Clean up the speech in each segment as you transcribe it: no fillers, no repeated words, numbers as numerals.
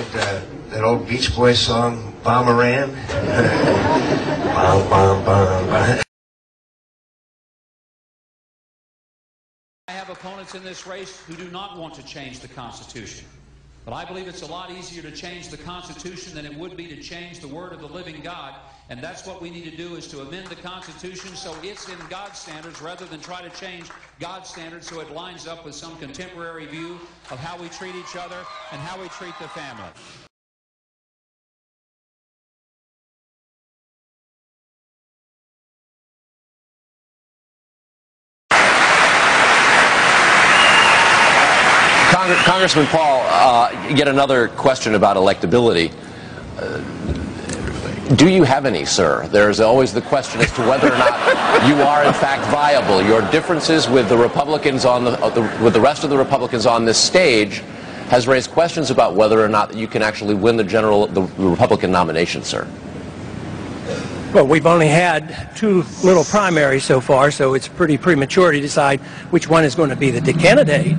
That old Beach Boys song, Bomberan? Bom, bom, bom, bom. I have opponents in this race who do not want to change the Constitution. But I believe it's a lot easier to change the Constitution than it would be to change the Word of the living God. And that's what we need to do, is to amend the Constitution so it's in God's standards rather than try to change God's standards so it lines up with some contemporary view of how we treat each other and how we treat the family. Congressman Paul, yet another question about electability. Do you have any, sir? There's always the question as to whether or not you are in fact viable. Your differences with the Republicans with the rest of the Republicans on this stage has raised questions about whether or not you can actually win the Republican nomination, sir. Well, we've only had 2 little primaries so far, so it's pretty premature to decide which one is going to be the candidate.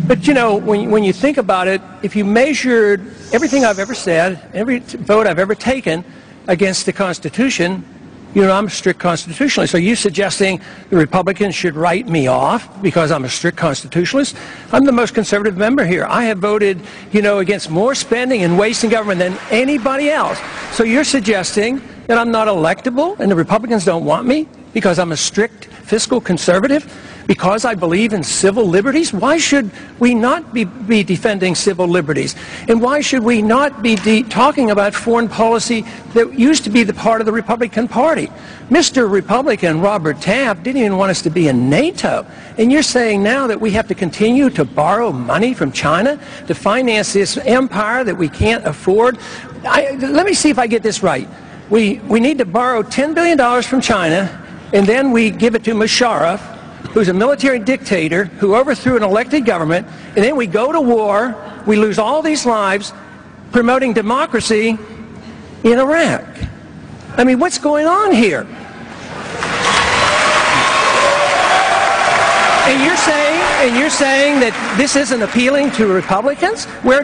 But, you know, when you think about it, if you measured everything I've ever said, every vote I've ever taken against the Constitution, you know, I'm a strict constitutionalist. Are you suggesting the Republicans should write me off because I'm a strict constitutionalist? I'm the most conservative member here. I have voted, you know, against more spending and wasting government than anybody else. So you're suggesting that I'm not electable and the Republicans don't want me because I'm a strict fiscal conservative? Because I believe in civil liberties? Why should we not be defending civil liberties? And why should we not be talking about foreign policy that used to be the part of the Republican Party? Mr. Republican Robert Taft didn't even want us to be in NATO. And you're saying now that we have to continue to borrow money from China to finance this empire that we can't afford? Let me see if I get this right. We need to borrow $10 billion from China, and then we give it to Musharraf, who's a military dictator who overthrew an elected government, and then we go to war, we lose all these lives promoting democracy in Iraq. I mean, what's going on here? And you're saying that this isn't appealing to Republicans? Where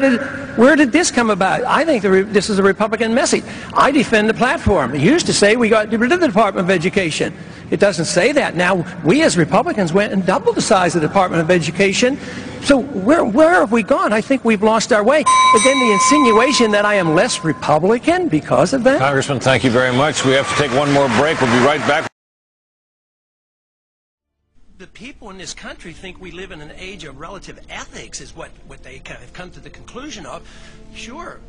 did this come about? I think this is a Republican message. I defend the platform. It used to say we got rid of the Department of Education. It doesn't say that. Now, we as Republicans went and doubled the size of the Department of Education. So where have we gone? I think we've lost our way. And then the insinuation that I am less Republican because of that? Congressman, thank you very much. We have to take one more break. We'll be right back. The people in this country think we live in an age of relative ethics, is what they kind of come to the conclusion of. Sure,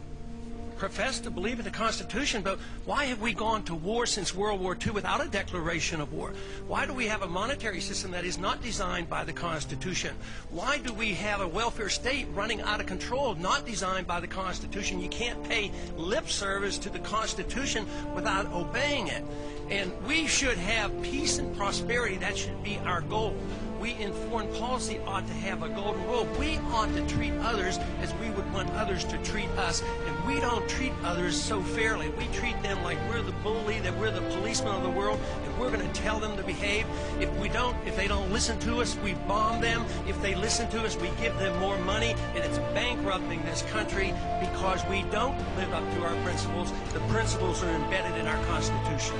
profess to believe in the Constitution, but why have we gone to war since World War II without a declaration of war? Why do we have a monetary system that is not designed by the Constitution? Why do we have a welfare state running out of control, not designed by the Constitution? You can't pay lip service to the Constitution without obeying it. And we should have peace and prosperity. That should be our goal. We in foreign policy ought to have a golden rule. We ought to treat others as we would want others to treat us. And we don't treat others so fairly. We treat them like we're the bully, that we're the policeman of the world, and we're going to tell them to behave. If they don't listen to us, we bomb them. If they listen to us, we give them more money. And it's bankrupting this country because we don't live up to our principles. The principles are embedded in our Constitution.